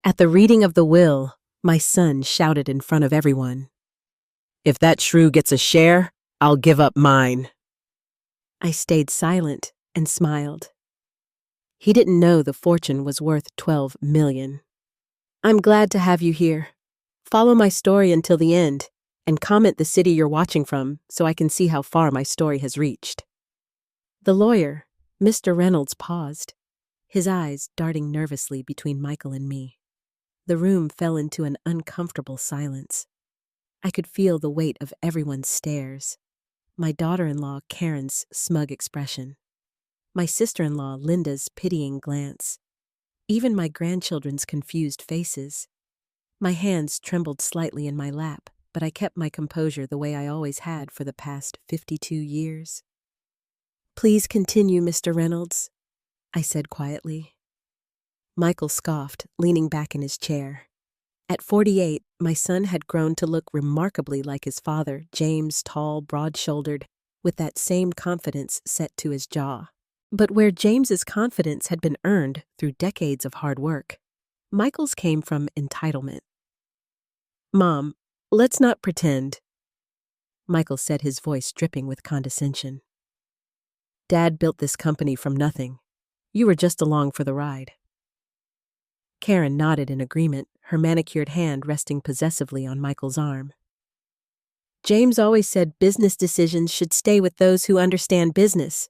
At the reading of the will, my son shouted in front of everyone, "If that shrew gets a share, I'll give up mine." I stayed silent and smiled. He didn't know the fortune was worth 12 million. "I'm glad to have you here. Follow my story until the end, and comment the city you're watching from so I can see how far my story has reached." The lawyer, Mr. Reynolds, paused, his eyes darting nervously between Michael and me. The room fell into an uncomfortable silence. I could feel the weight of everyone's stares. My daughter-in-law, Karen's smug expression. My sister-in-law, Linda's pitying glance. Even my grandchildren's confused faces. My hands trembled slightly in my lap, but I kept my composure the way I always had for the past 52 years. "Please continue, Mr. Reynolds," I said quietly. Michael scoffed, leaning back in his chair. At 48, my son had grown to look remarkably like his father, James, tall, broad-shouldered, with that same confidence set to his jaw. But where James's confidence had been earned through decades of hard work, Michael's came from entitlement. "Mom, let's not pretend," Michael said, his voice dripping with condescension. "Dad built this company from nothing. You were just along for the ride." Karen nodded in agreement, her manicured hand resting possessively on Michael's arm. "James always said business decisions should stay with those who understand business,"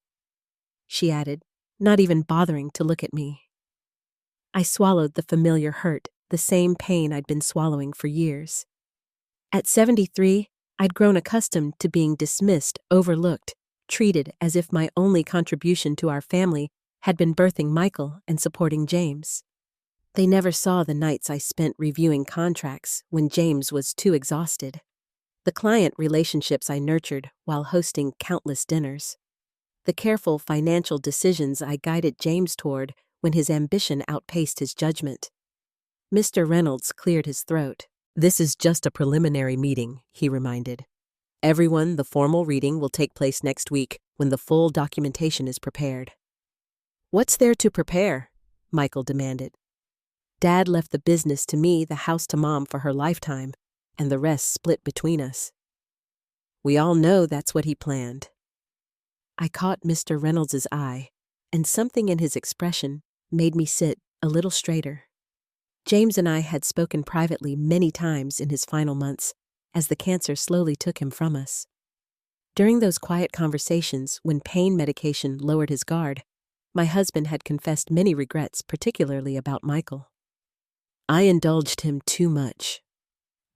she added, not even bothering to look at me. I swallowed the familiar hurt, the same pain I'd been swallowing for years. At 73, I'd grown accustomed to being dismissed, overlooked, treated as if my only contribution to our family had been birthing Michael and supporting James. They never saw the nights I spent reviewing contracts when James was too exhausted, the client relationships I nurtured while hosting countless dinners, the careful financial decisions I guided James toward when his ambition outpaced his judgment. Mr. Reynolds cleared his throat. "This is just a preliminary meeting," he reminded. "Everyone, the formal reading will take place next week when the full documentation is prepared." "What's there to prepare?" Michael demanded. "Dad left the business to me, the house to Mom for her lifetime, and the rest split between us." "We all know that's what he planned." I caught Mr. Reynolds' eye, and something in his expression made me sit a little straighter. James and I had spoken privately many times in his final months, as the cancer slowly took him from us. During those quiet conversations, when pain medication lowered his guard, my husband had confessed many regrets, particularly about Michael. "I indulged him too much,"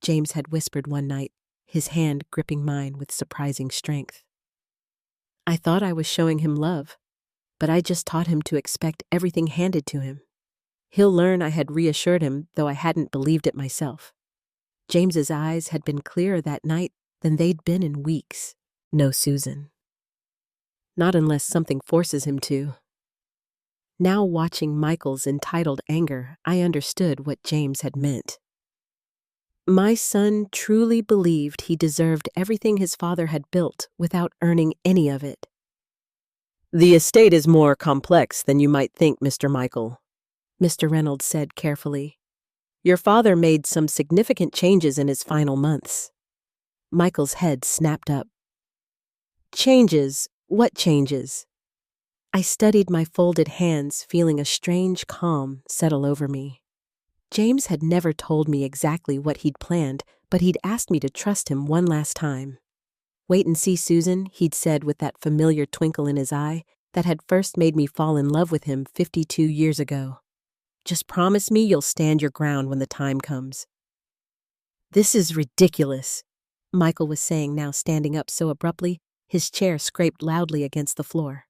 James had whispered one night, his hand gripping mine with surprising strength. "I thought I was showing him love, but I just taught him to expect everything handed to him. He'll learn I had reassured him, though I hadn't believed it myself." James's eyes had been clearer that night than they'd been in weeks. "No, Susan. Not unless something forces him to." Now, watching Michael's entitled anger, I understood what James had meant. My son truly believed he deserved everything his father had built without earning any of it. "The estate is more complex than you might think, Mr. Michael," Mr. Reynolds said carefully. "Your father made some significant changes in his final months." Michael's head snapped up. "Changes? What changes?" I studied my folded hands, feeling a strange calm settle over me. James had never told me exactly what he'd planned, but he'd asked me to trust him one last time. "Wait and see, Susan," he'd said with that familiar twinkle in his eye that had first made me fall in love with him 52 years ago. "Just promise me you'll stand your ground when the time comes." "This is ridiculous," Michael was saying, now standing up so abruptly, his chair scraped loudly against the floor.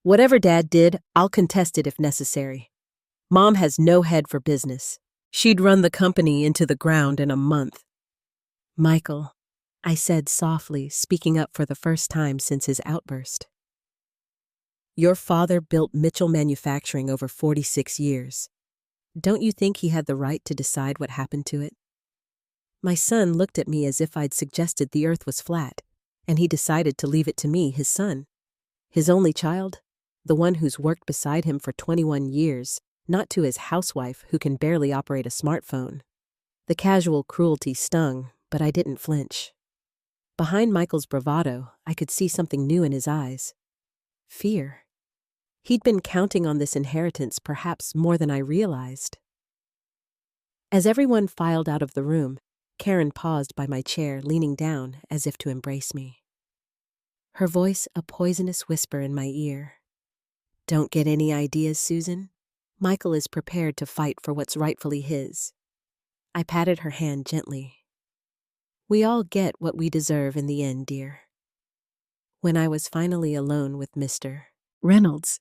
"Whatever Dad did, I'll contest it if necessary. Mom has no head for business. She'd run the company into the ground in a month." "Michael," I said softly, speaking up for the first time since his outburst. "Your father built Mitchell Manufacturing over 46 years. Don't you think he had the right to decide what happened to it?" My son looked at me as if I'd suggested the earth was flat, and he decided to leave it to me, his son. His only child, the one who's worked beside him for 21 years, not to his housewife who can barely operate a smartphone. The casual cruelty stung, but I didn't flinch. Behind Michael's bravado, I could see something new in his eyes. Fear. He'd been counting on this inheritance perhaps more than I realized. As everyone filed out of the room, Karen paused by my chair, leaning down as if to embrace me. Her voice a poisonous whisper in my ear. "Don't get any ideas, Susan. Michael is prepared to fight for what's rightfully his." I patted her hand gently. "We all get what we deserve in the end, dear." When I was finally alone with Mr. Reynolds,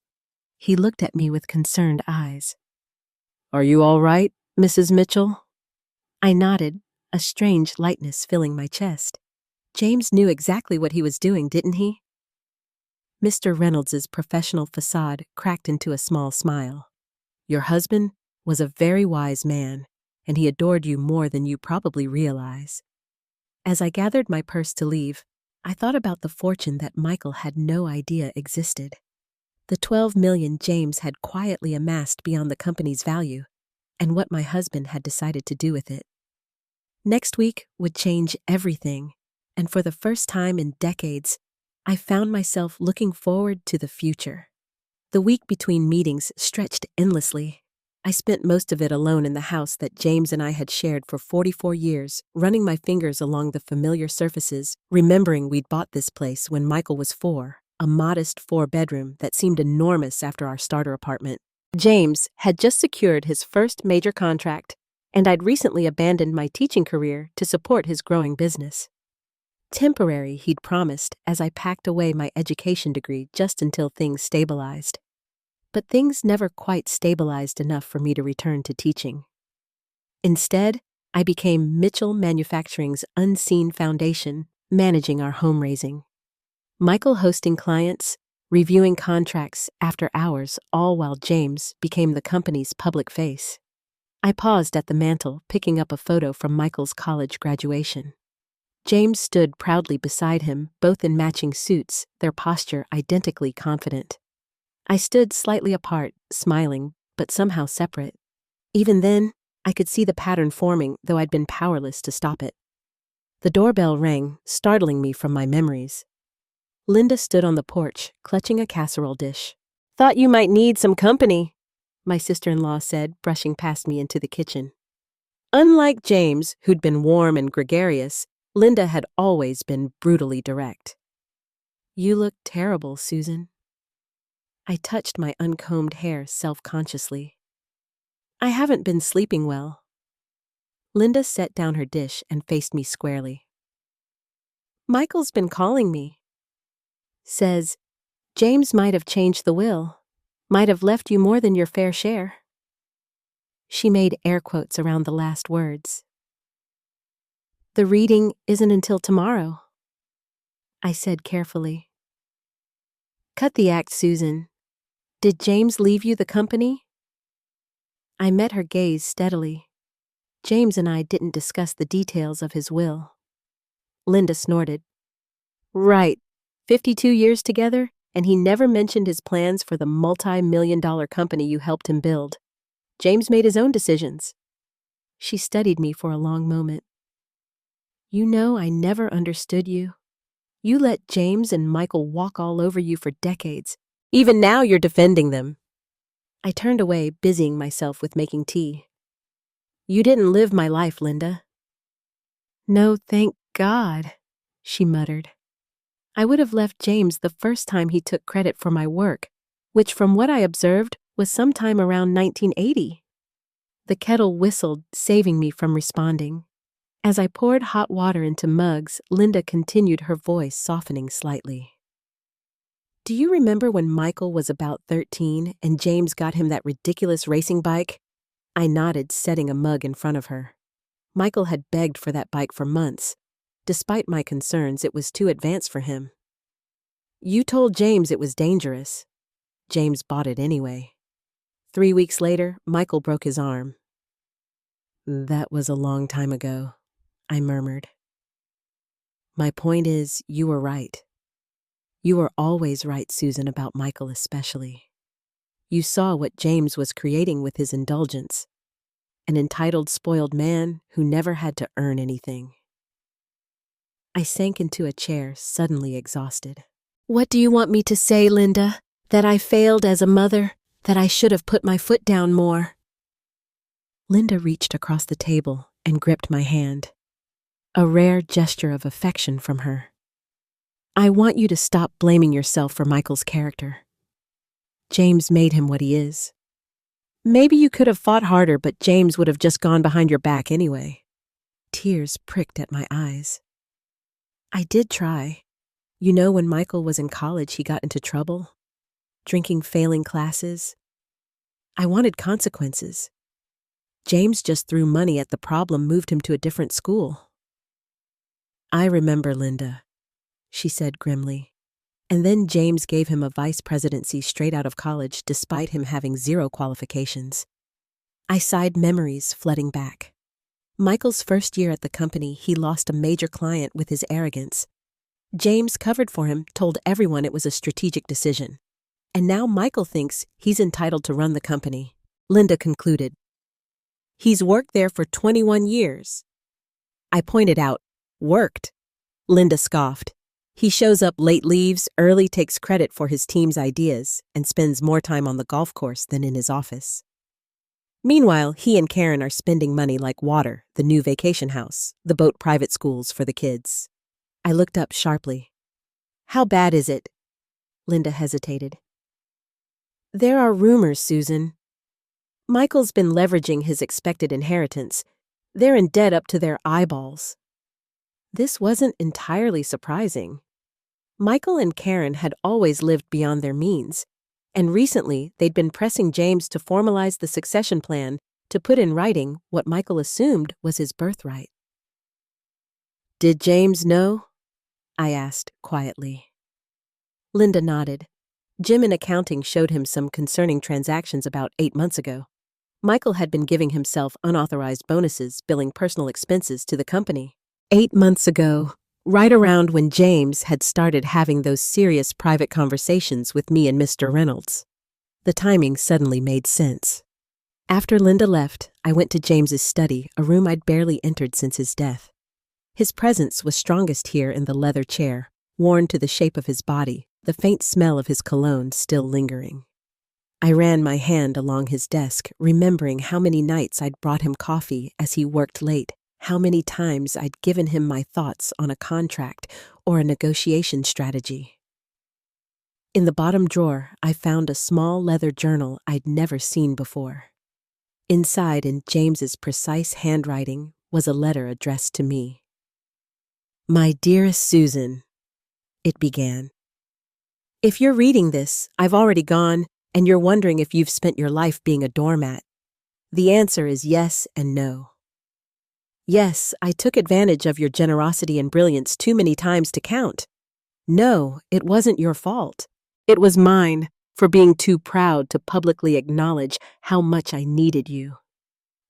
he looked at me with concerned eyes. "Are you all right, Mrs. Mitchell?" I nodded, a strange lightness filling my chest. James knew exactly what he was doing, didn't he? Mr. Reynolds's professional facade cracked into a small smile. "Your husband was a very wise man, and he adored you more than you probably realize." As I gathered my purse to leave, I thought about the fortune that Michael had no idea existed. The $12 million James had quietly amassed beyond the company's value, and what my husband had decided to do with it. Next week would change everything, and for the first time in decades, I found myself looking forward to the future. The week between meetings stretched endlessly. I spent most of it alone in the house that James and I had shared for 44 years, running my fingers along the familiar surfaces, remembering we'd bought this place when Michael was 4, a modest 4-bedroom that seemed enormous after our starter apartment. James had just secured his first major contract, and I'd recently abandoned my teaching career to support his growing business. Temporary, he'd promised, as I packed away my education degree just until things stabilized. But things never quite stabilized enough for me to return to teaching. Instead, I became Mitchell Manufacturing's unseen foundation, managing our home raising. Michael hosting clients, reviewing contracts after hours, all while James became the company's public face. I paused at the mantel, picking up a photo from Michael's college graduation. James stood proudly beside him, both in matching suits, their posture identically confident. I stood slightly apart, smiling, but somehow separate. Even then, I could see the pattern forming, though I'd been powerless to stop it. The doorbell rang, startling me from my memories. Linda stood on the porch, clutching a casserole dish. "Thought you might need some company," my sister-in-law said, brushing past me into the kitchen. Unlike James, who'd been warm and gregarious, Linda had always been brutally direct. "You look terrible, Susan." I touched my uncombed hair self-consciously. "I haven't been sleeping well." Linda set down her dish and faced me squarely. "Michael's been calling me. Says, James might have changed the will, might have left you more than your fair share." She made air quotes around the last words. "The reading isn't until tomorrow," I said carefully. "Cut the act, Susan. Did James leave you the company?" I met her gaze steadily. James and I didn't discuss the details of his will. Linda snorted. "Right. 52 years together, and he never mentioned his plans for the multi-million-dollar company you helped him build. James made his own decisions." She studied me for a long moment. "You know, I never understood you. You let James and Michael walk all over you for decades. Even now you're defending them." I turned away, busying myself with making tea. "You didn't live my life, Linda." "No, thank God," she muttered. "I would have left James the first time he took credit for my work, which from what I observed was sometime around 1980. The kettle whistled, saving me from responding. As I poured hot water into mugs, Linda continued, her voice softening slightly. "Do you remember when Michael was about 13 and James got him that ridiculous racing bike?" I nodded, setting a mug in front of her. Michael had begged for that bike for months. Despite my concerns, it was too advanced for him. "You told James it was dangerous. James bought it anyway. 3 weeks later, Michael broke his arm." "That was a long time ago," I murmured. "My point is, you were right. You were always right, Susan, about Michael especially. You saw what James was creating with his indulgence. An entitled, spoiled man who never had to earn anything. I sank into a chair, suddenly exhausted. What do you want me to say, Linda? That I failed as a mother? That I should have put my foot down more? Linda reached across the table and gripped my hand. A rare gesture of affection from her. I want you to stop blaming yourself for Michael's character. James made him what he is. Maybe you could have fought harder, but James would have just gone behind your back anyway. Tears pricked at my eyes. I did try. You know, when Michael was in college, he got into trouble. Drinking, failing classes. I wanted consequences. James just threw money at the problem, moved him to a different school. I remember, Linda, she said grimly. And then James gave him a vice presidency straight out of college, despite him having 0 qualifications. I sighed, memories flooding back. Michael's first year at the company, he lost a major client with his arrogance. James covered for him, told everyone it was a strategic decision. And now Michael thinks he's entitled to run the company. Linda concluded. He's worked there for 21 years. I pointed out, worked. Linda scoffed. He shows up late, leaves early, takes credit for his team's ideas, and spends more time on the golf course than in his office. Meanwhile, he and Karen are spending money like water, the new vacation house, the boat private schools for the kids. I looked up sharply. How bad is it? Linda hesitated. There are rumors, Susan. Michael's been leveraging his expected inheritance. They're in debt up to their eyeballs. This wasn't entirely surprising. Michael and Karen had always lived beyond their means, and recently they'd been pressing James to formalize the succession plan to put in writing what Michael assumed was his birthright. Did James know? I asked quietly. Linda nodded. Jim in accounting showed him some concerning transactions about 8 months ago. Michael had been giving himself unauthorized bonuses, billing personal expenses to the company. 8 months ago, right around when James had started having those serious private conversations with me and Mr. Reynolds. The timing suddenly made sense. After Linda left, I went to James's study, a room I'd barely entered since his death. His presence was strongest here in the leather chair, worn to the shape of his body, the faint smell of his cologne still lingering. I ran my hand along his desk, remembering how many nights I'd brought him coffee as he worked late, how many times I'd given him my thoughts on a contract or a negotiation strategy. In the bottom drawer, I found a small leather journal I'd never seen before. Inside, in James's precise handwriting, was a letter addressed to me. My dearest Susan, it began. If you're reading this, I've already gone, and you're wondering if you've spent your life being a doormat. The answer is yes and no. Yes, I took advantage of your generosity and brilliance too many times to count. No, it wasn't your fault. It was mine, for being too proud to publicly acknowledge how much I needed you.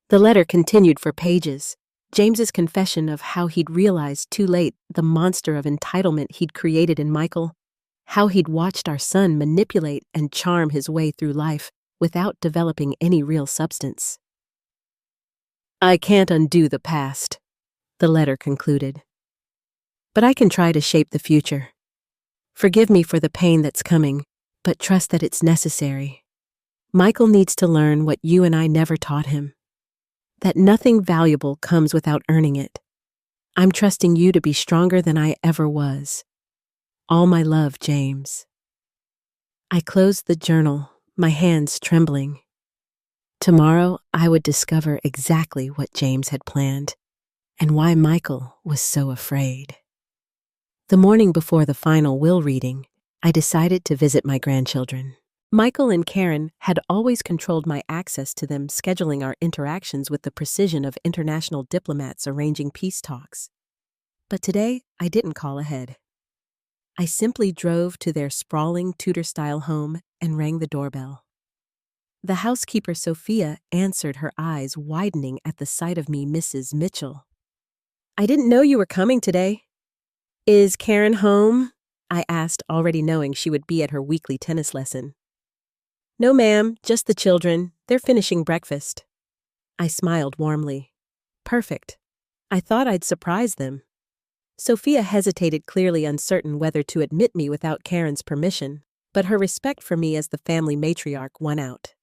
The letter continued for pages. James's confession of how he'd realized too late the monster of entitlement he'd created in Michael, how he'd watched our son manipulate and charm his way through life without developing any real substance. I can't undo the past, the letter concluded. But I can try to shape the future. Forgive me for the pain that's coming, but trust that it's necessary. Michael needs to learn what you and I never taught him. That nothing valuable comes without earning it. I'm trusting you to be stronger than I ever was. All my love, James. I closed the journal, my hands trembling. Tomorrow, I would discover exactly what James had planned and why Michael was so afraid. The morning before the final will reading, I decided to visit my grandchildren. Michael and Karen had always controlled my access to them, scheduling our interactions with the precision of international diplomats arranging peace talks. But today, I didn't call ahead. I simply drove to their sprawling Tudor-style home and rang the doorbell. The housekeeper, Sophia, answered, her eyes widening at the sight of me, Mrs. Mitchell. I didn't know you were coming today. Is Karen home? I asked, already knowing she would be at her weekly tennis lesson. No, ma'am, just the children. They're finishing breakfast. I smiled warmly. Perfect. I thought I'd surprise them. Sophia hesitated, clearly uncertain whether to admit me without Karen's permission, but her respect for me as the family matriarch won out.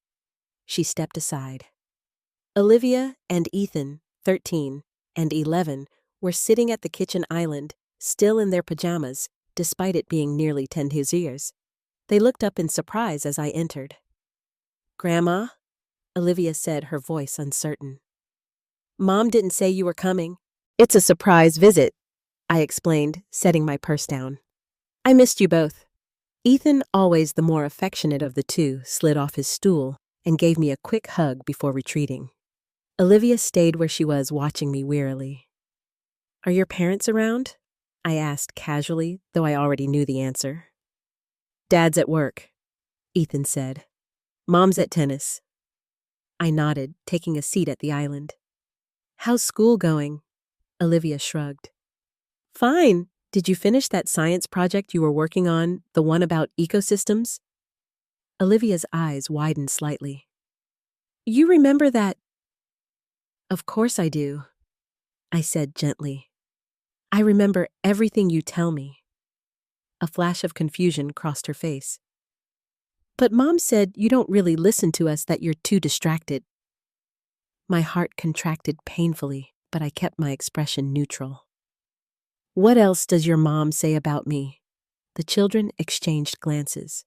She stepped aside. Olivia and Ethan, 13 and 11, were sitting at the kitchen island, still in their pajamas, despite it being nearly 10 years. They looked up in surprise as I entered. "Grandma?" Olivia said, her voice uncertain. "Mom didn't say you were coming." "It's a surprise visit," I explained, setting my purse down. "I missed you both." Ethan, always the more affectionate of the two, slid off his stool and gave me a quick hug before retreating. Olivia stayed where she was, watching me wearily. "Are your parents around?" I asked casually, though I already knew the answer. "Dad's at work," Ethan said. "Mom's at tennis." I nodded, taking a seat at the island. "How's school going?" Olivia shrugged. "Fine. Did you finish that science project you were working on, the one about ecosystems?" Olivia's eyes widened slightly. "You remember that?" "Of course I do," I said gently. "I remember everything you tell me." A flash of confusion crossed her face. "But Mom said you don't really listen to us, that you're too distracted." My heart contracted painfully, but I kept my expression neutral. "What else does your mom say about me?" The children exchanged glances,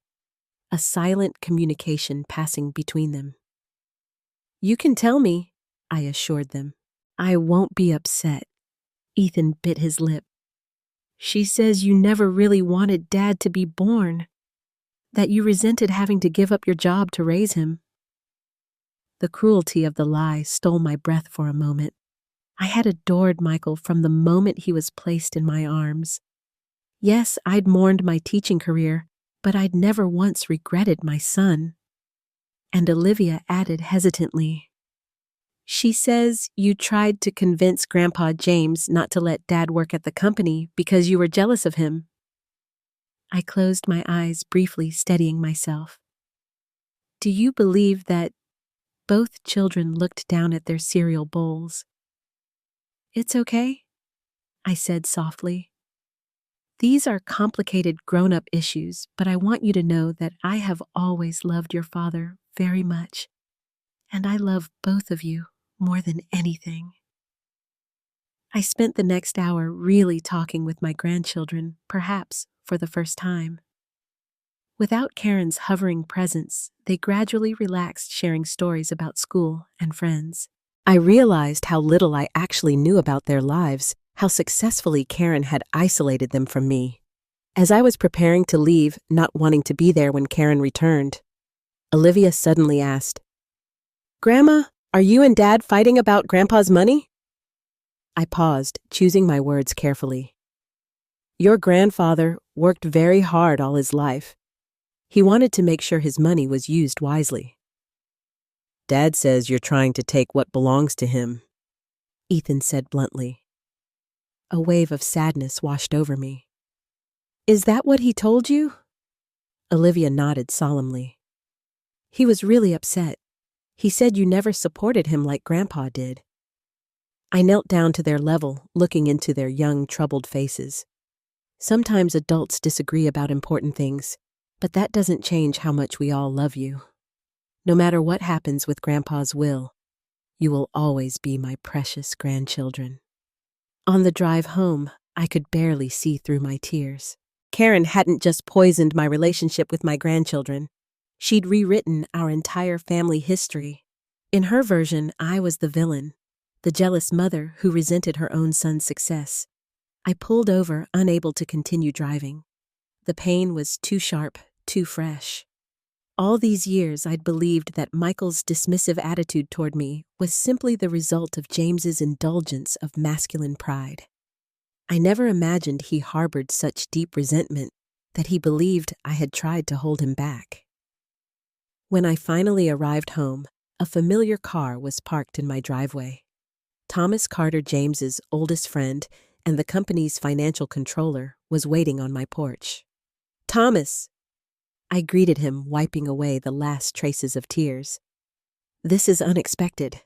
a silent communication passing between them. "You can tell me," I assured them. "I won't be upset." Ethan bit his lip. "She says you never really wanted Dad to be born, that you resented having to give up your job to raise him." The cruelty of the lie stole my breath for a moment. I had adored Michael from the moment he was placed in my arms. Yes, I'd mourned my teaching career, but I'd never once regretted my son. And Olivia added hesitantly, "She says you tried to convince Grandpa James not to let Dad work at the company because you were jealous of him." I closed my eyes briefly, steadying myself. "Do you believe that?" Both children looked down at their cereal bowls. "It's okay," I said softly. "These are complicated grown-up issues, but I want you to know that I have always loved your father very much, and I love both of you more than anything." I spent the next hour really talking with my grandchildren, perhaps for the first time. Without Karen's hovering presence, they gradually relaxed, sharing stories about school and friends. I realized how little I actually knew about their lives, how successfully Karen had isolated them from me. As I was preparing to leave, not wanting to be there when Karen returned, Olivia suddenly asked, "Grandma, are you and Dad fighting about Grandpa's money?" I paused, choosing my words carefully. "Your grandfather worked very hard all his life. He wanted to make sure his money was used wisely. Dad says you're trying to take what belongs to him," Ethan said bluntly. A wave of sadness washed over me. "Is that what he told you?" Olivia nodded solemnly. "He was really upset. He said you never supported him like Grandpa did." I knelt down to their level, looking into their young, troubled faces. Sometimes adults disagree about important things, but that doesn't change how much we all love you. No matter what happens with Grandpa's will, you will always be my precious grandchildren. On the drive home, I could barely see through my tears. Karen hadn't just poisoned my relationship with my grandchildren. She'd rewritten our entire family history. In her version, I was the villain, the jealous mother who resented her own son's success. I pulled over, unable to continue driving. The pain was too sharp, too fresh. All these years, I'd believed that Michael's dismissive attitude toward me was simply the result of James's indulgence of masculine pride. I never imagined he harbored such deep resentment that he believed I had tried to hold him back. When I finally arrived home, a familiar car was parked in my driveway. Thomas Carter, James's oldest friend and the company's financial controller, was waiting on my porch. "Thomas," I greeted him, wiping away the last traces of tears. This is unexpected.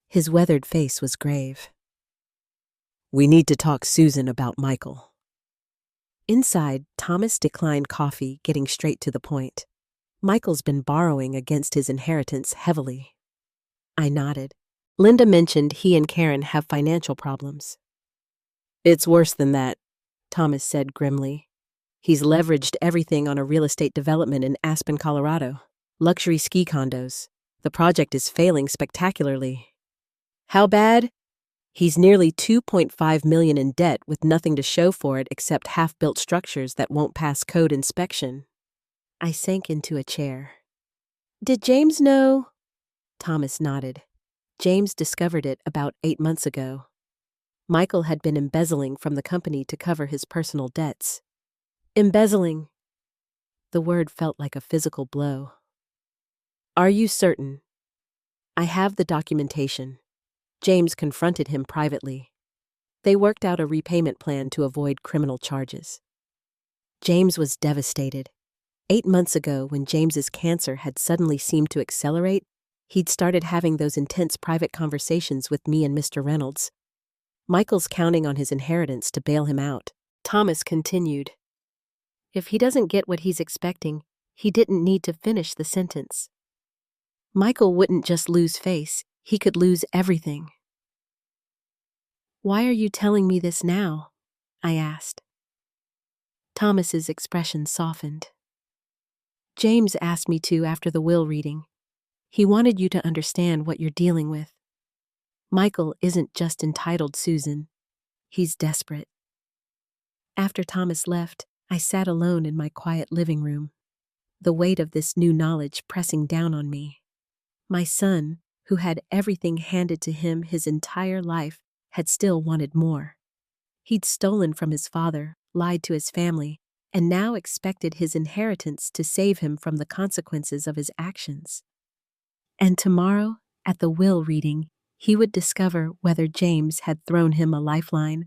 His weathered face was grave. We need to talk, Susan, about Michael. Inside, Thomas declined coffee, getting straight to the point. Michael's been borrowing against his inheritance heavily. I nodded. Linda mentioned he and Karen have financial problems. It's worse than that, Thomas said grimly. He's leveraged everything on a real estate development in Aspen, Colorado. Luxury ski condos. The project is failing spectacularly. How bad? He's nearly $2.5 million in debt with nothing to show for it except half-built structures that won't pass code inspection. I sank into a chair. Did James know? Thomas nodded. James discovered it about 8 months ago. Michael had been embezzling from the company to cover his personal debts. Embezzling. The word felt like a physical blow. Are you certain? I have the documentation. James confronted him privately. They worked out a repayment plan to avoid criminal charges. James was devastated. 8 months ago, when James's cancer had suddenly seemed to accelerate, he'd started having those intense private conversations with me and Mr. Reynolds. Michael's counting on his inheritance to bail him out. Thomas continued. If he doesn't get what he's expecting, he didn't need to finish the sentence. Michael wouldn't just lose face, he could lose everything. Why are you telling me this now? I asked. Thomas's expression softened. James asked me to after the will reading. He wanted you to understand what you're dealing with. Michael isn't just entitled, Susan. He's desperate. After Thomas left, I sat alone in my quiet living room, the weight of this new knowledge pressing down on me. My son, who had everything handed to him his entire life, had still wanted more. He'd stolen from his father, lied to his family, and now expected his inheritance to save him from the consequences of his actions. And tomorrow, at the will reading, he would discover whether James had thrown him a lifeline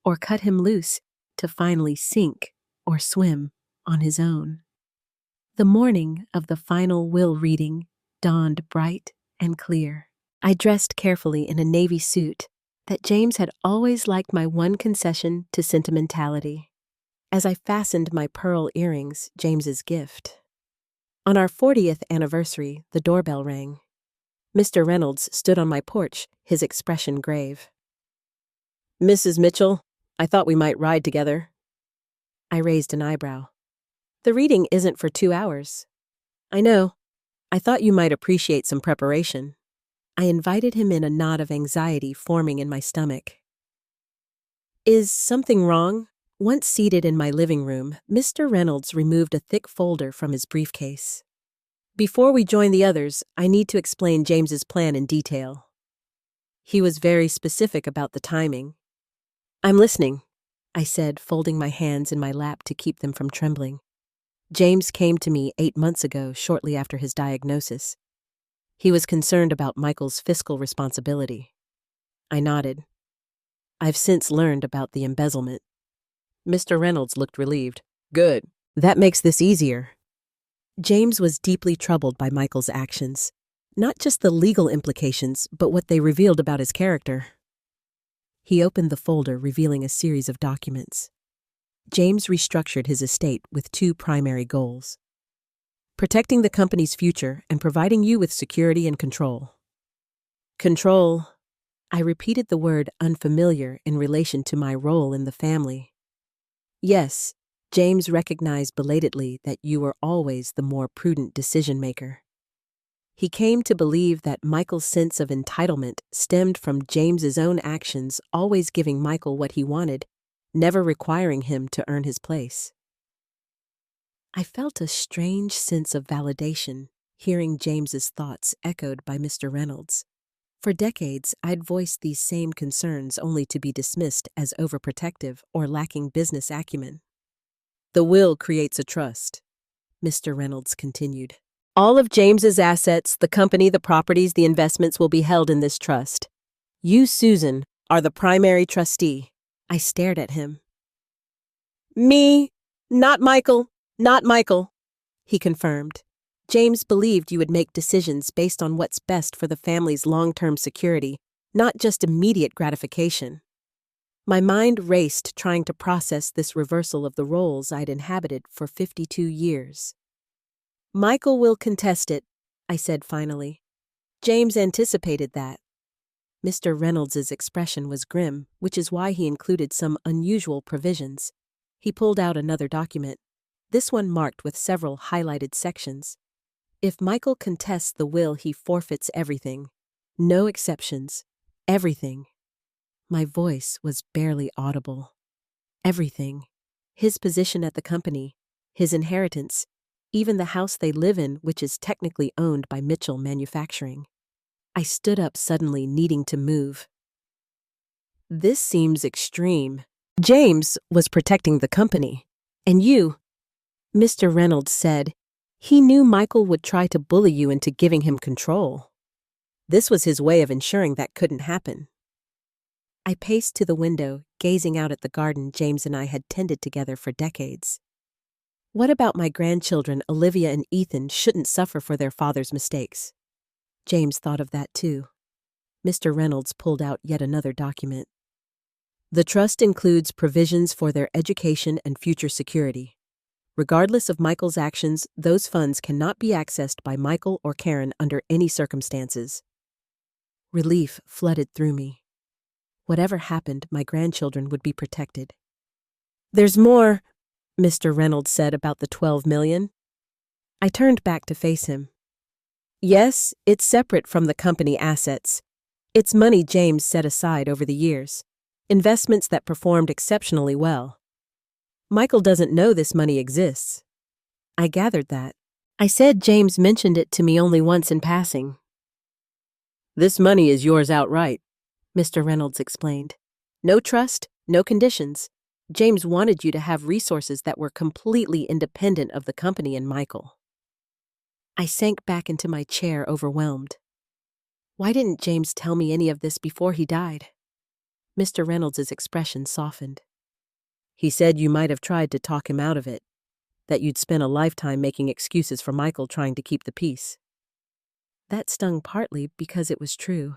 or cut him loose to finally sink or swim on his own. The morning of the final will reading dawned bright and clear. I dressed carefully in a navy suit that James had always liked, my one concession to sentimentality. As I fastened my pearl earrings, James's gift. On our 40th anniversary, the doorbell rang. Mr. Reynolds stood on my porch, his expression grave. Mrs. Mitchell, I thought we might ride together. I raised an eyebrow. The reading isn't for 2 hours. I know. I thought you might appreciate some preparation. I invited him in, a knot of anxiety forming in my stomach. Is something wrong? Once seated in my living room, Mr. Reynolds removed a thick folder from his briefcase. Before we join the others, I need to explain James's plan in detail. He was very specific about the timing. I'm listening, I said, folding my hands in my lap to keep them from trembling. James came to me 8 months ago, shortly after his diagnosis. He was concerned about Michael's fiscal responsibility. I nodded. I've since learned about the embezzlement. Mr. Reynolds looked relieved. Good. That makes this easier. James was deeply troubled by Michael's actions, not just the legal implications, but what they revealed about his character. He opened the folder, revealing a series of documents. James restructured his estate with 2 primary goals: protecting the company's future and providing you with security and control. Control. I repeated the word unfamiliar in relation to my role in the family. Yes, James recognized belatedly that you were always the more prudent decision-maker. He came to believe that Michael's sense of entitlement stemmed from James's own actions, always giving Michael what he wanted, never requiring him to earn his place. I felt a strange sense of validation hearing James's thoughts echoed by Mr. Reynolds. For decades, I'd voiced these same concerns only to be dismissed as overprotective or lacking business acumen. The will creates a trust, Mr. Reynolds continued. All of James's assets, the company, the properties, the investments will be held in this trust. You, Susan, are the primary trustee. I stared at him. Me? Not Michael. Not Michael. he confirmed. James believed you would make decisions based on what's best for the family's long-term security, not just immediate gratification. My mind raced trying to process this reversal of the roles I'd inhabited for 52 years. Michael will contest it, I said finally. James anticipated that. Mr. Reynolds's expression was grim, which is why he included some unusual provisions. He pulled out another document, this one marked with several highlighted sections. If Michael contests the will, he forfeits everything. No exceptions. Everything. My voice was barely audible. Everything. His position at the company, his inheritance, even the house they live in, which is technically owned by Mitchell Manufacturing. I stood up suddenly, needing to move. This seems extreme. James was protecting the company. And you, Mr. Reynolds said, he knew Michael would try to bully you into giving him control. This was his way of ensuring that couldn't happen. I paced to the window, gazing out at the garden James and I had tended together for decades. What about my grandchildren, Olivia and Ethan, shouldn't suffer for their father's mistakes? James thought of that too. Mr. Reynolds pulled out yet another document. The trust includes provisions for their education and future security. Regardless of Michael's actions, those funds cannot be accessed by Michael or Karen under any circumstances. Relief flooded through me. Whatever happened, my grandchildren would be protected. There's more, Mr. Reynolds said, about the $12 million. I turned back to face him. Yes, it's separate from the company assets. It's money James set aside over the years. Investments that performed exceptionally well. Michael doesn't know this money exists. I gathered that. I said James mentioned it to me only once in passing. This money is yours outright, Mr. Reynolds explained. No trust, no conditions. James wanted you to have resources that were completely independent of the company and Michael. I sank back into my chair, overwhelmed. Why didn't James tell me any of this before he died? Mr. Reynolds' expression softened. He said you might have tried to talk him out of it, that you'd spent a lifetime making excuses for Michael trying to keep the peace. That stung partly because it was true.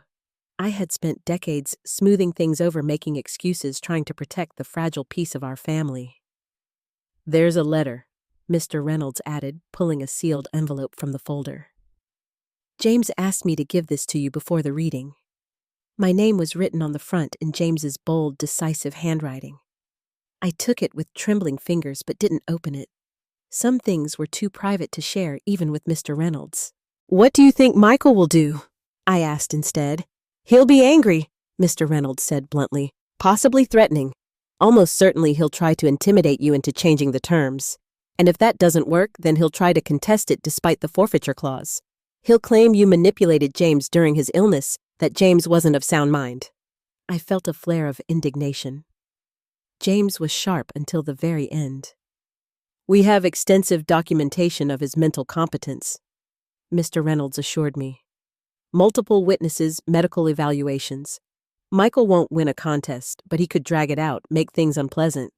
I had spent decades smoothing things over, making excuses, trying to protect the fragile peace of our family. There's a letter, Mr. Reynolds added, pulling a sealed envelope from the folder. James asked me to give this to you before the reading. My name was written on the front in James's bold, decisive handwriting. I took it with trembling fingers but didn't open it. Some things were too private to share, even with Mr. Reynolds. What do you think Michael will do? I asked instead. He'll be angry, Mr. Reynolds said bluntly, possibly threatening. Almost certainly he'll try to intimidate you into changing the terms. And if that doesn't work, then he'll try to contest it despite the forfeiture clause. He'll claim you manipulated James during his illness, that James wasn't of sound mind. I felt a flare of indignation. James was sharp until the very end. We have extensive documentation of his mental competence, Mr. Reynolds assured me. Multiple witnesses, medical evaluations. Michael won't win a contest, but he could drag it out, make things unpleasant.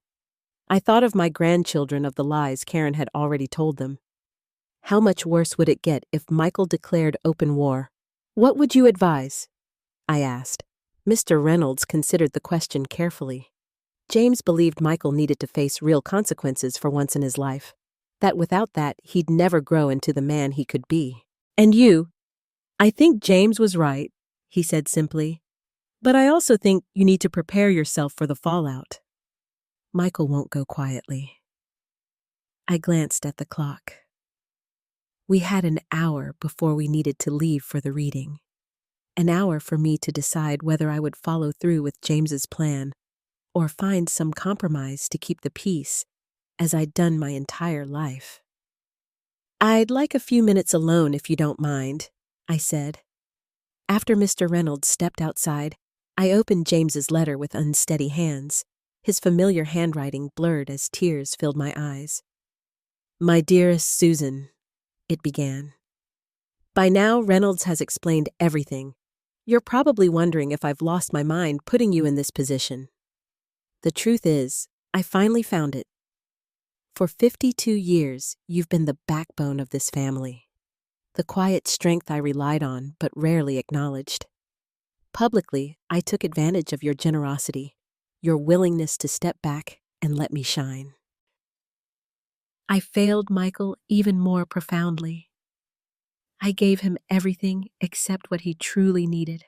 I thought of my grandchildren, of the lies Karen had already told them. How much worse would it get if Michael declared open war? What would you advise? I asked. Mr. Reynolds considered the question carefully. James believed Michael needed to face real consequences for once in his life. That without that, he'd never grow into the man he could be. And you? I think James was right, he said simply. But I also think you need to prepare yourself for the fallout. Michael won't go quietly. I glanced at the clock. We had an hour before we needed to leave for the reading. An hour for me to decide whether I would follow through with James's plan or find some compromise to keep the peace, as I'd done my entire life. I'd like a few minutes alone if you don't mind, I said. After Mr. Reynolds stepped outside, I opened James's letter with unsteady hands, his familiar handwriting blurred as tears filled my eyes. My dearest Susan, it began. By now, Reynolds has explained everything. You're probably wondering if I've lost my mind putting you in this position. The truth is, I finally found it. For 52 years, you've been the backbone of this family. The quiet strength I relied on but rarely acknowledged. Publicly, I took advantage of your generosity, your willingness to step back and let me shine. I failed Michael even more profoundly. I gave him everything except what he truly needed.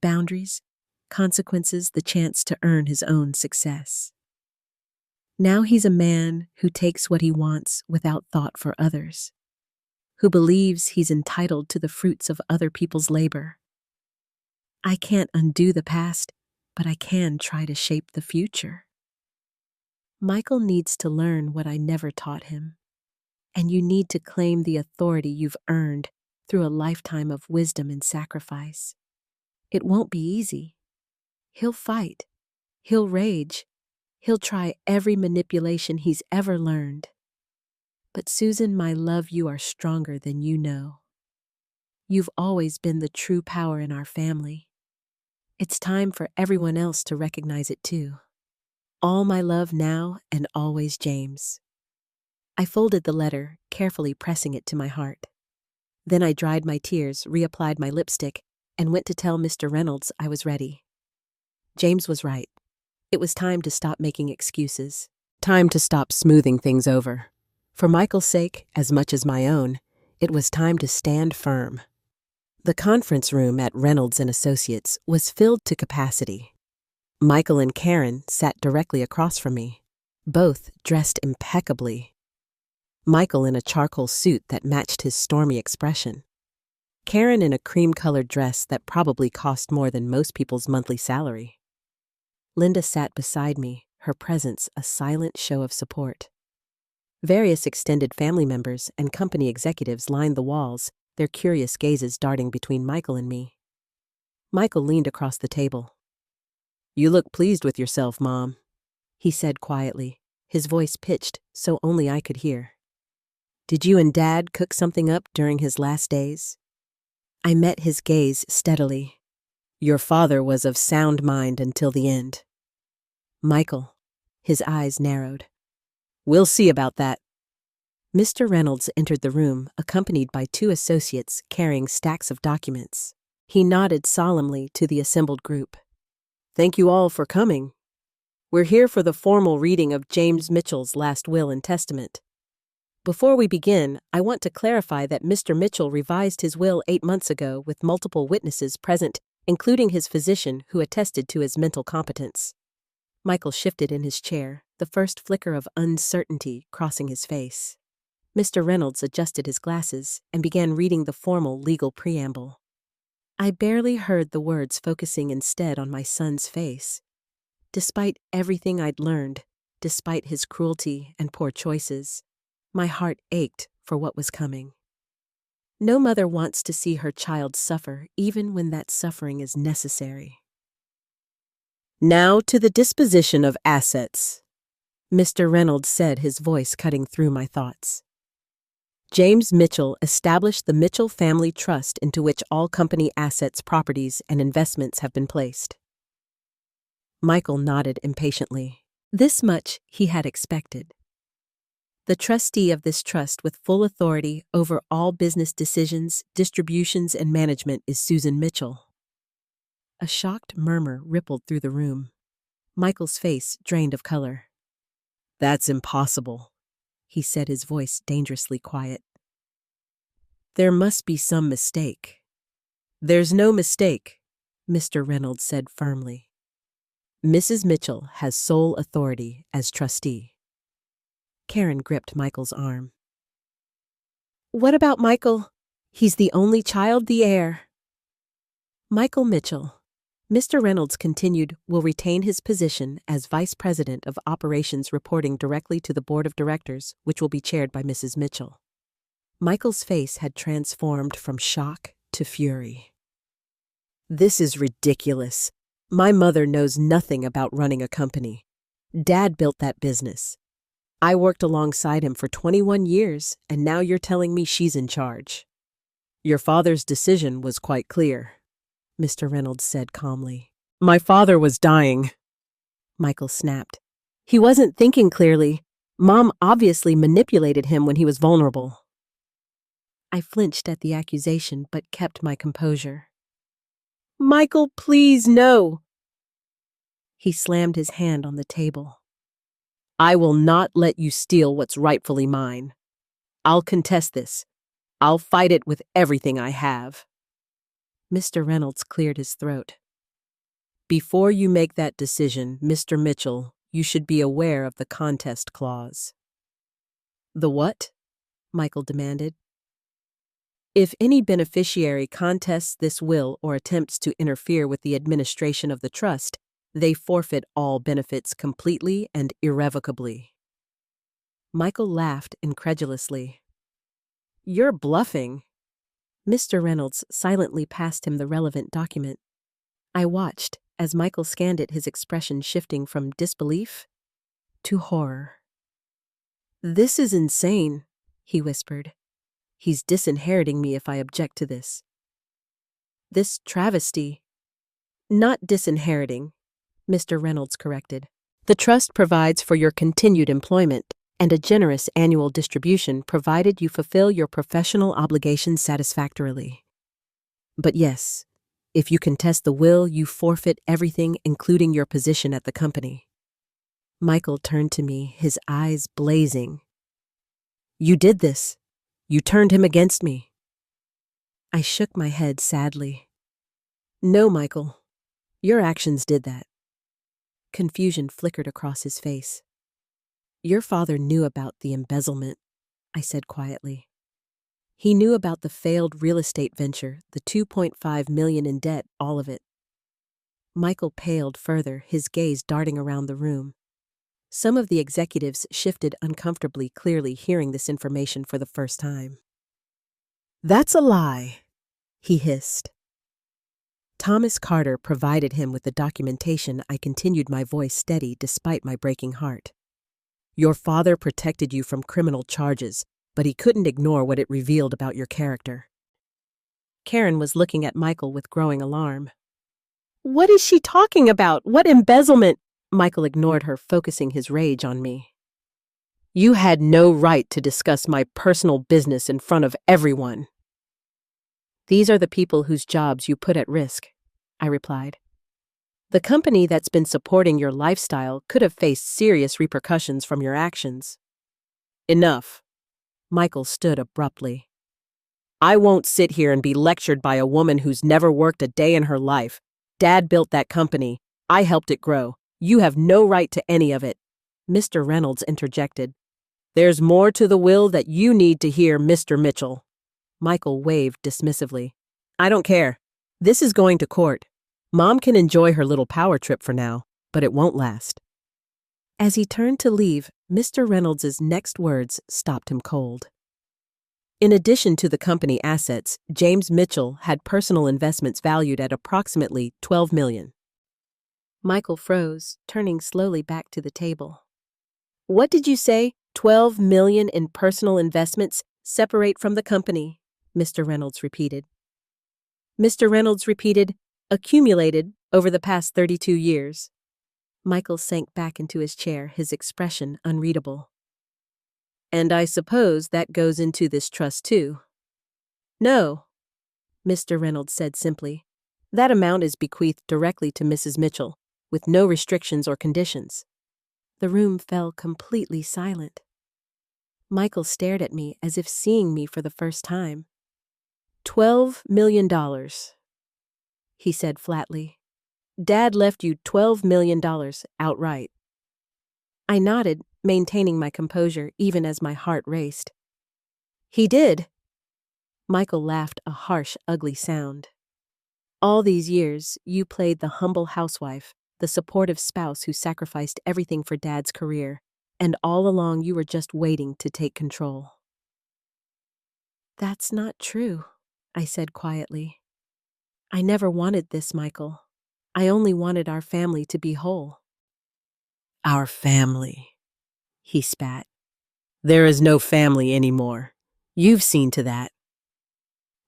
Boundaries, consequences, the chance to earn his own success. Now he's a man who takes what he wants without thought for others, who believes he's entitled to the fruits of other people's labor. I can't undo the past, but I can try to shape the future. Michael needs to learn what I never taught him, and you need to claim the authority you've earned through a lifetime of wisdom and sacrifice. It won't be easy. He'll fight. He'll rage. He'll try every manipulation he's ever learned. But Susan, my love, you are stronger than you know. You've always been the true power in our family. It's time for everyone else to recognize it too. All my love now and always, James. I folded the letter, carefully pressing it to my heart. Then I dried my tears, reapplied my lipstick, and went to tell Mr. Reynolds I was ready. James was right. It was time to stop making excuses. Time to stop smoothing things over. For Michael's sake, as much as my own, it was time to stand firm. The conference room at Reynolds & Associates was filled to capacity. Michael and Karen sat directly across from me, both dressed impeccably. Michael in a charcoal suit that matched his stormy expression. Karen in a cream-colored dress that probably cost more than most people's monthly salary. Linda sat beside me, her presence a silent show of support. Various extended family members and company executives lined the walls, their curious gazes darting between Michael and me. Michael leaned across the table. "You look pleased with yourself, Mom," he said quietly, his voice pitched so only I could hear. "Did you and Dad cook something up during his last days?" I met his gaze steadily. "Your father was of sound mind until the end." Michael, his eyes narrowed. "We'll see about that." Mr. Reynolds entered the room, accompanied by 2 associates carrying stacks of documents. He nodded solemnly to the assembled group. "Thank you all for coming. We're here for the formal reading of James Mitchell's last will and testament. Before we begin, I want to clarify that Mr. Mitchell revised his will 8 months ago with multiple witnesses present, including his physician who attested to his mental competence." Michael shifted in his chair, the first flicker of uncertainty crossing his face. Mr. Reynolds adjusted his glasses and began reading the formal legal preamble. I barely heard the words, focusing instead on my son's face. Despite everything I'd learned, despite his cruelty and poor choices, my heart ached for what was coming. No mother wants to see her child suffer, even when that suffering is necessary. "Now to the disposition of assets," Mr. Reynolds said, his voice cutting through my thoughts. James Mitchell established the Mitchell Family Trust into which all company assets, properties, and investments have been placed. Michael nodded impatiently. This much he had expected. The trustee of this trust with full authority over all business decisions, distributions, and management is Susan Mitchell. A shocked murmur rippled through the room. Michael's face drained of color. "That's impossible," he said, his voice dangerously quiet. "There must be some mistake." "There's no mistake," Mr. Reynolds said firmly. "Mrs. Mitchell has sole authority as trustee." Karen gripped Michael's arm. "What about Michael? He's the only child, the heir." "Michael Mitchell," Mr. Reynolds continued, "will retain his position as Vice President of Operations, reporting directly to the Board of Directors, which will be chaired by Mrs. Mitchell." Michael's face had transformed from shock to fury. "This is ridiculous. My mother knows nothing about running a company. Dad built that business. I worked alongside him for 21 years, and now you're telling me she's in charge." "Your father's decision was quite clear," Mr. Reynolds said calmly. "My father was dying," Michael snapped. "He wasn't thinking clearly. Mom obviously manipulated him when he was vulnerable. I flinched at the accusation but kept my composure. Michael, please, no. He slammed his hand on the table. I will not let you steal what's rightfully mine. I'll contest this. I'll fight it with everything I have. Mr. Reynolds cleared his throat. Before you make that decision, Mr. Mitchell, you should be aware of the contest clause. The what? Michael demanded. If any beneficiary contests this will or attempts to interfere with the administration of the trust, they forfeit all benefits completely and irrevocably. Michael laughed incredulously. You're bluffing. Mr. Reynolds silently passed him the relevant document. I watched as Michael scanned it, his expression shifting from disbelief to horror. This is insane, he whispered. He's disinheriting me if I object to this. This travesty. Not disinheriting, Mr. Reynolds corrected. The trust provides for your continued employment and a generous annual distribution provided you fulfill your professional obligations satisfactorily. But yes, if you contest the will, you forfeit everything, including your position at the company. Michael turned to me, his eyes blazing. You did this. You turned him against me. I shook my head sadly. No, Michael. Your actions did that. Confusion flickered across his face. Your father knew about the embezzlement, I said quietly. He knew about the failed real estate venture, the $2.5 million in debt, all of it. Michael paled further, his gaze darting around the room. Some of the executives shifted uncomfortably, clearly hearing this information for the first time. That's a lie, he hissed. Thomas Carter provided him with the documentation. I continued, my voice steady despite my breaking heart. Your father protected you from criminal charges, but he couldn't ignore what it revealed about your character. Karen was looking at Michael with growing alarm. What is she talking about? What embezzlement? Michael ignored her, focusing his rage on me. You had no right to discuss my personal business in front of everyone. These are the people whose jobs you put at risk, I replied. The company that's been supporting your lifestyle could have faced serious repercussions from your actions. Enough. Michael stood abruptly. I won't sit here and be lectured by a woman who's never worked a day in her life. Dad built that company. I helped it grow. You have no right to any of it. Mr. Reynolds interjected. There's more to the will that you need to hear, Mr. Mitchell. Michael waved dismissively. I don't care. This is going to court. Mom can enjoy her little power trip for now, but it won't last. As he turned to leave, Mr. Reynolds' next words stopped him cold. In addition to the company assets, James Mitchell had personal investments valued at approximately $12 million. Michael froze, turning slowly back to the table. What did you say? $12 million in personal investments separate from the company, Mr. Reynolds repeated. Mr. Reynolds repeated, accumulated over the past 32 years. Michael sank back into his chair, his expression unreadable. And I suppose that goes into this trust too. No, Mr. Reynolds said simply. That amount is bequeathed directly to Mrs. Mitchell, with no restrictions or conditions. The room fell completely silent. Michael stared at me as if seeing me for the first time. $12 million, he said flatly. Dad left you $12 million outright. I nodded, maintaining my composure even as my heart raced. He did. Michael laughed a harsh, ugly sound. All these years, you played the humble housewife, the supportive spouse who sacrificed everything for Dad's career, and all along you were just waiting to take control. That's not true, I said quietly. I never wanted this, Michael. I only wanted our family to be whole. Our family, he spat. There is no family anymore. You've seen to that.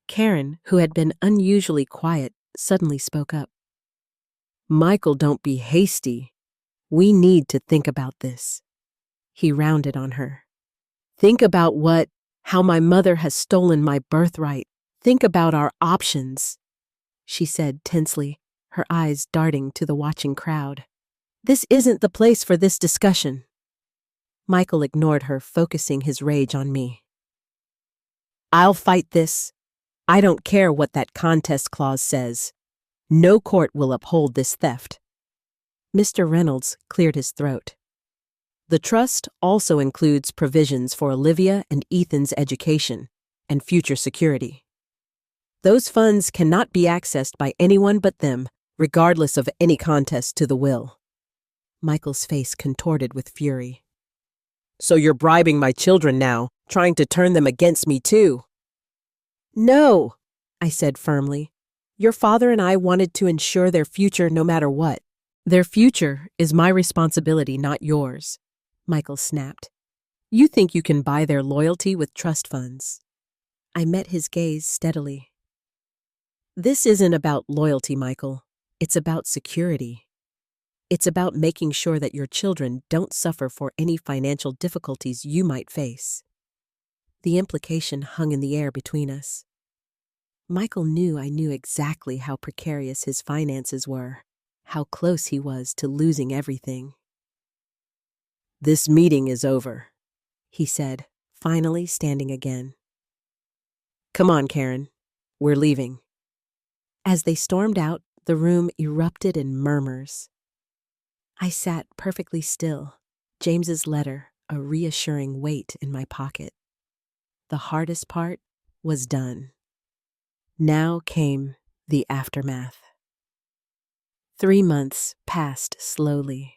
Karen, who had been unusually quiet, suddenly spoke up. Michael, don't be hasty. We need to think about this. He rounded on her. Think about how my mother has stolen my birthright. Think about our options, she said tensely, her eyes darting to the watching crowd. This isn't the place for this discussion. Michael ignored her, focusing his rage on me. I'll fight this. I don't care what that contest clause says. No court will uphold this theft. Mr. Reynolds cleared his throat. The trust also includes provisions for Olivia and Ethan's education and future security. Those funds cannot be accessed by anyone but them, regardless of any contest to the will. Michael's face contorted with fury. So you're bribing my children now, trying to turn them against me too? No, I said firmly. Your father and I wanted to ensure their future no matter what. Their future is my responsibility, not yours, Michael snapped. You think you can buy their loyalty with trust funds. I met his gaze steadily. This isn't about loyalty, Michael. It's about security. It's about making sure that your children don't suffer for any financial difficulties you might face. The implication hung in the air between us. Michael knew I knew exactly how precarious his finances were, how close he was to losing everything. This meeting is over, he said, finally standing again. Come on, Karen. We're leaving. As they stormed out, the room erupted in murmurs. I sat perfectly still, James's letter a reassuring weight in my pocket. The hardest part was done. Now came the aftermath. 3 months passed slowly.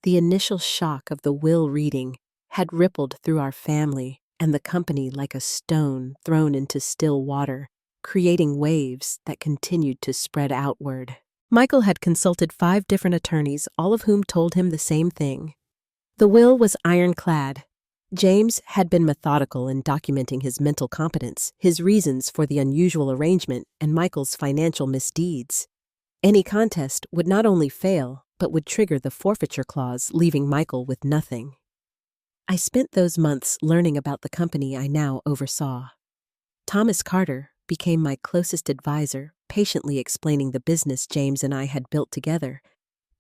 The initial shock of the will reading had rippled through our family and the company like a stone thrown into still water, creating waves that continued to spread outward. Michael had consulted 5 different attorneys, all of whom told him the same thing. The will was ironclad. James had been methodical in documenting his mental competence, his reasons for the unusual arrangement, and Michael's financial misdeeds. Any contest would not only fail, but would trigger the forfeiture clause, leaving Michael with nothing. I spent those months learning about the company I now oversaw. Thomas Carter became my closest advisor, patiently explaining the business James and I had built together,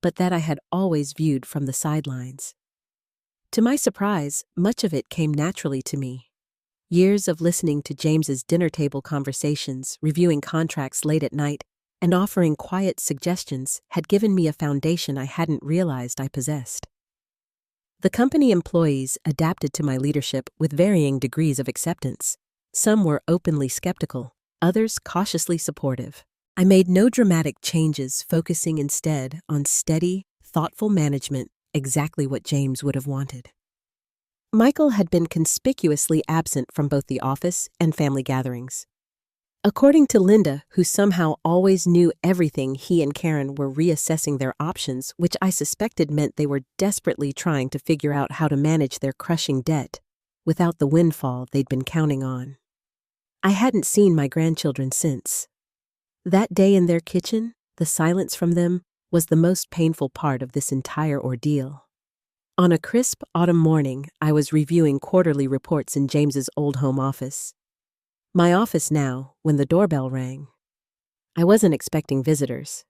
but that I had always viewed from the sidelines. To my surprise, much of it came naturally to me. Years of listening to James's dinner table conversations, reviewing contracts late at night, and offering quiet suggestions had given me a foundation I hadn't realized I possessed. The company employees adapted to my leadership with varying degrees of acceptance. Some were openly skeptical, others cautiously supportive. I made no dramatic changes, focusing instead on steady, thoughtful management, exactly what James would have wanted. Michael had been conspicuously absent from both the office and family gatherings. According to Linda, who somehow always knew everything, he and Karen were reassessing their options, which I suspected meant they were desperately trying to figure out how to manage their crushing debt without the windfall they'd been counting on. I hadn't seen my grandchildren since. That day in their kitchen, the silence from them was the most painful part of this entire ordeal. On a crisp autumn morning, I was reviewing quarterly reports in James's old home office. My office now, when the doorbell rang. I wasn't expecting visitors.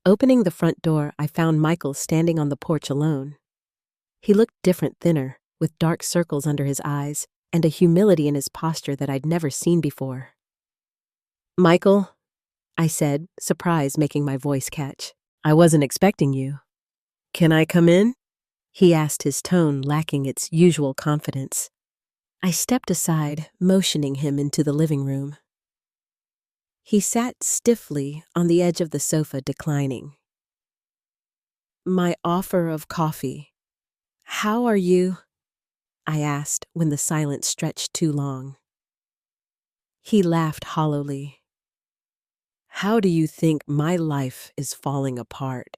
Opening the front door, I found Michael standing on the porch alone. He looked different, thinner, with dark circles under his eyes and a humility in his posture that I'd never seen before. Michael, I said, surprise making my voice catch. I wasn't expecting you. Can I come in? He asked, his tone lacking its usual confidence. I stepped aside, motioning him into the living room. He sat stiffly on the edge of the sofa, declining. My offer of coffee. How are you? I asked when the silence stretched too long. He laughed hollowly. How do you think my life is falling apart?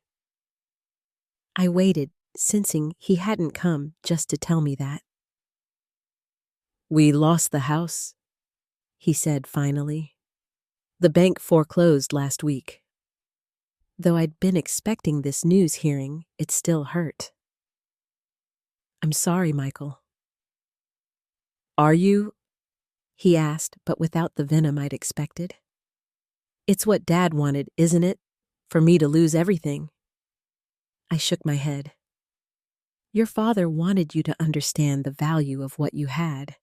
I waited, sensing he hadn't come just to tell me that. We lost the house, he said finally. The bank foreclosed last week. Though I'd been expecting this news hearing, it still hurt. I'm sorry, Michael. Are you? He asked, but without the venom I'd expected. It's what Dad wanted, isn't it? For me to lose everything. I shook my head. Your father wanted you to understand the value of what you had.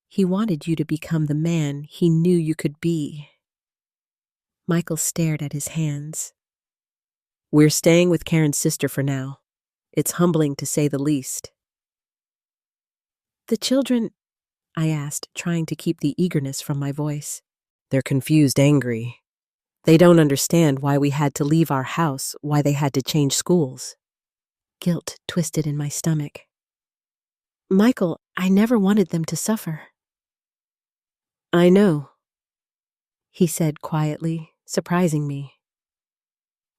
He wanted you to become the man he knew you could be. Michael stared at his hands. We're staying with Karen's sister for now. It's humbling to say the least. The children, I asked, trying to keep the eagerness from my voice. They're confused, angry. They don't understand why we had to leave our house, why they had to change schools. Guilt twisted in my stomach. Michael, I never wanted them to suffer. I know, he said quietly, surprising me.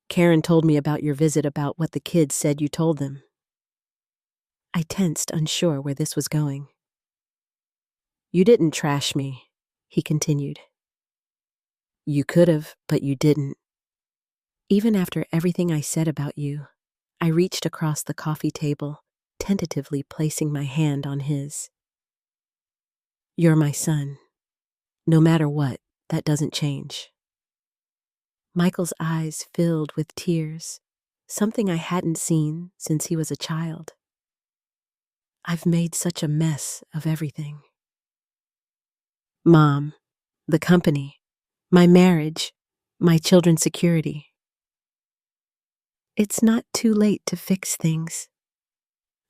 Karen told me about your visit, about what the kids said you told them. I tensed, unsure where this was going. You didn't trash me, he continued. You could have, but you didn't. Even after everything I said about you, I reached across the coffee table, tentatively placing my hand on his. You're my son. No matter what, that doesn't change. Michael's eyes filled with tears, something I hadn't seen since he was a child. I've made such a mess of everything. Mom, the company, my marriage, my children's security. It's not too late to fix things,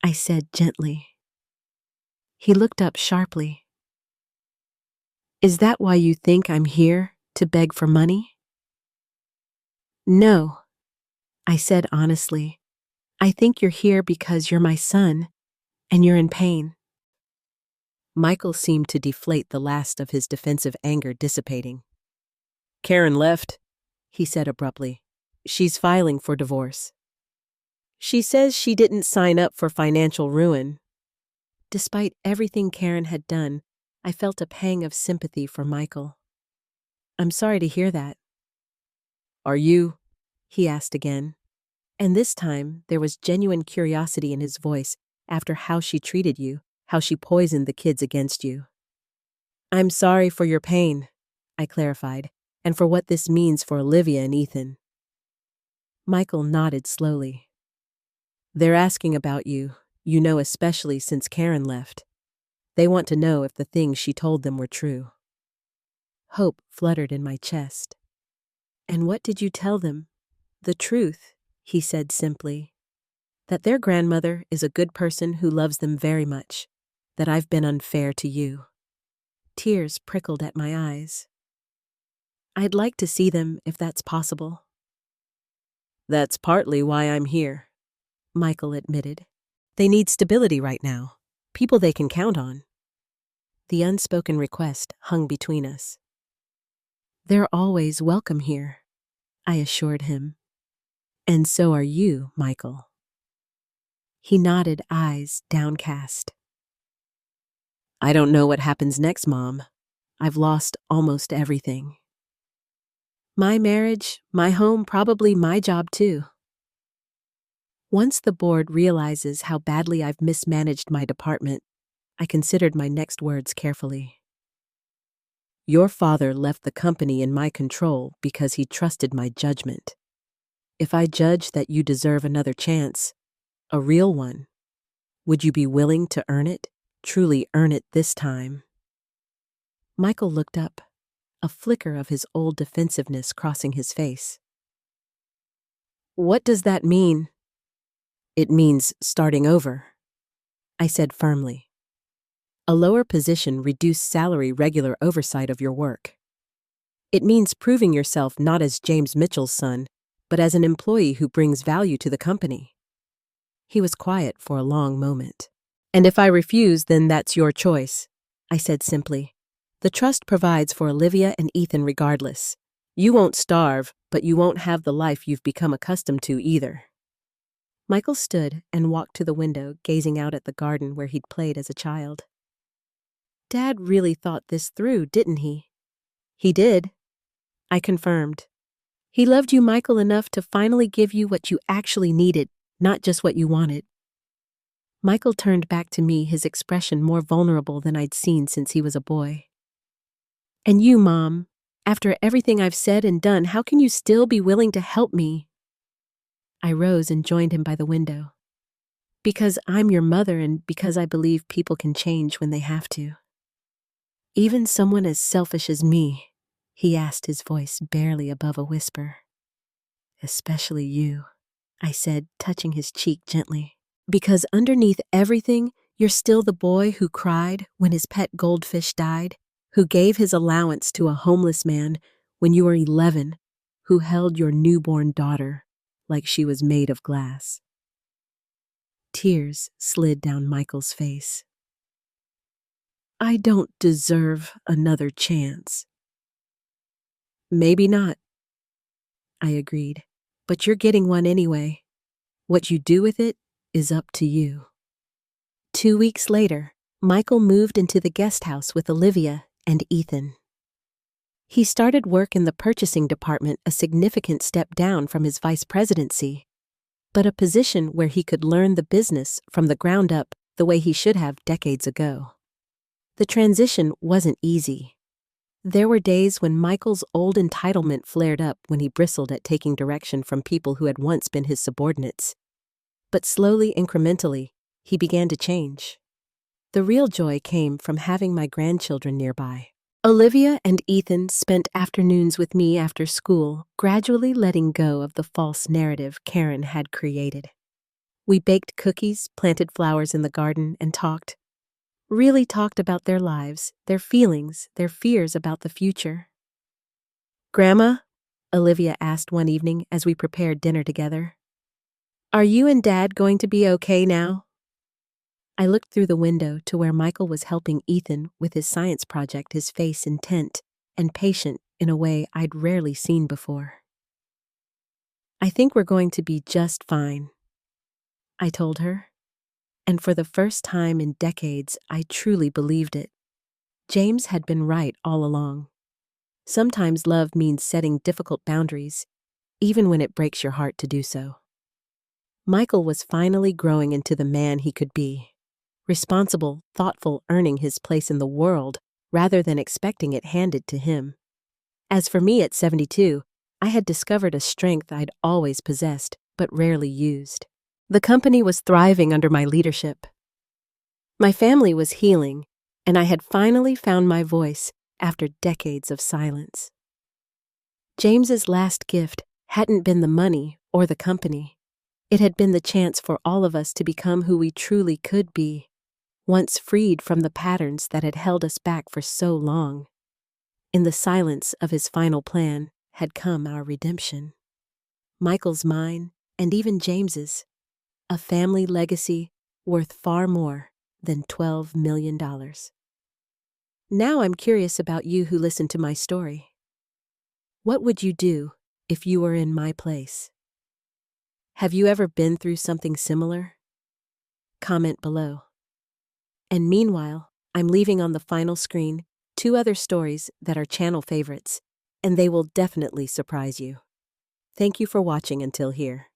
I said gently. He looked up sharply. Is that why you think I'm here, to beg for money? No, I said honestly. I think you're here because you're my son, and you're in pain. Michael seemed to deflate, the last of his defensive anger dissipating. Karen left, he said abruptly. She's filing for divorce. She says she didn't sign up for financial ruin. Despite everything Karen had done, I felt a pang of sympathy for Michael. I'm sorry to hear that. Are you? He asked again. And this time, there was genuine curiosity in his voice after how she treated you, how she poisoned the kids against you. I'm sorry for your pain, I clarified, and for what this means for Olivia and Ethan. Michael nodded slowly. They're asking about you, especially since Karen left. They want to know if the things she told them were true. Hope fluttered in my chest. And what did you tell them? The truth, he said simply. That their grandmother is a good person who loves them very much. That I've been unfair to you. Tears prickled at my eyes. I'd like to see them if that's possible. That's partly why I'm here, Michael admitted. They need stability right now, people they can count on. The unspoken request hung between us. They're always welcome here, I assured him. And so are you, Michael. He nodded, eyes downcast. I don't know what happens next, Mom. I've lost almost everything. My marriage, my home, probably my job too. Once the board realizes how badly I've mismanaged my department, I considered my next words carefully. Your father left the company in my control because he trusted my judgment. If I judge that you deserve another chance, a real one, would you be willing to earn it, truly earn it this time? Michael looked up, a flicker of his old defensiveness crossing his face. What does that mean? It means starting over, I said firmly. A lower position, reduced salary, regular oversight of your work. It means proving yourself not as James Mitchell's son, but as an employee who brings value to the company. He was quiet for a long moment. And if I refuse, then that's your choice, I said simply. The trust provides for Olivia and Ethan regardless. You won't starve, but you won't have the life you've become accustomed to either. Michael stood and walked to the window, gazing out at the garden where he'd played as a child. Dad really thought this through, didn't he? He did, I confirmed. He loved you, Michael, enough to finally give you what you actually needed, not just what you wanted. Michael turned back to me, his expression more vulnerable than I'd seen since he was a boy. And you, Mom, after everything I've said and done, how can you still be willing to help me? I rose and joined him by the window. Because I'm your mother and because I believe people can change when they have to. Even someone as selfish as me, he asked, his voice barely above a whisper. Especially you, I said, touching his cheek gently. Because underneath everything, you're still the boy who cried when his pet goldfish died, who gave his allowance to a homeless man when you were 11, who held your newborn daughter like she was made of glass. Tears slid down Michael's face. I don't deserve another chance. Maybe not, I agreed, but you're getting one anyway. What you do with it is up to you. 2 weeks later, Michael moved into the guest house with Olivia and Ethan. He started work in the purchasing department, a significant step down from his vice presidency, but a position where he could learn the business from the ground up the way he should have decades ago. The transition wasn't easy. There were days when Michael's old entitlement flared up when he bristled at taking direction from people who had once been his subordinates. But slowly, incrementally, he began to change. The real joy came from having my grandchildren nearby. Olivia and Ethan spent afternoons with me after school, gradually letting go of the false narrative Karen had created. We baked cookies, planted flowers in the garden, and really talked about their lives, their feelings, their fears about the future. Grandma, Olivia asked one evening as we prepared dinner together, are you and Dad going to be okay now? I looked through the window to where Michael was helping Ethan with his science project, his face intent and patient in a way I'd rarely seen before. I think we're going to be just fine, I told her. And for the first time in decades, I truly believed it. James had been right all along. Sometimes love means setting difficult boundaries, even when it breaks your heart to do so. Michael was finally growing into the man he could be. Responsible, thoughtful, earning his place in the world rather than expecting it handed to him. As for me at 72, I had discovered a strength I'd always possessed but rarely used. The company was thriving under my leadership. My family was healing, and I had finally found my voice after decades of silence. James's last gift hadn't been the money or the company. It had been the chance for all of us to become who we truly could be, once freed from the patterns that had held us back for so long. In the silence of his final plan had come our redemption. Michael's, mine, and even James's. A family legacy worth far more than $12 million. Now I'm curious about you who listened to my story. What would you do if you were in my place? Have you ever been through something similar? Comment below. And meanwhile, I'm leaving on the final screen 2 other stories that are channel favorites, and they will definitely surprise you. Thank you for watching until here.